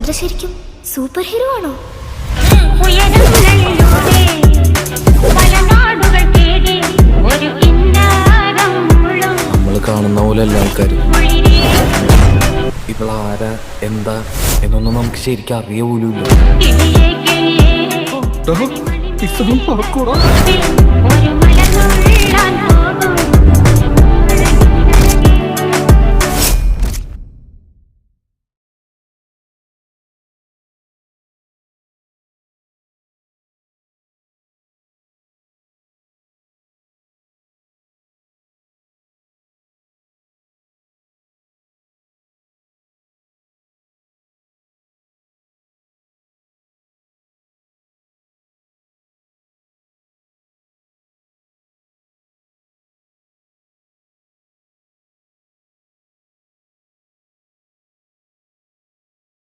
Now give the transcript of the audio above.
ചിത്ര ശരിക്കും super hero ആണോ? നമ്മള് കാണുന്ന പോലെ അല്ല ആൾക്കാർ. ഇവളാരാ എന്താ എന്നൊന്നും നമുക്ക് ശരിക്കും അറിയ പോലുമില്ല. ഇതൊന്നും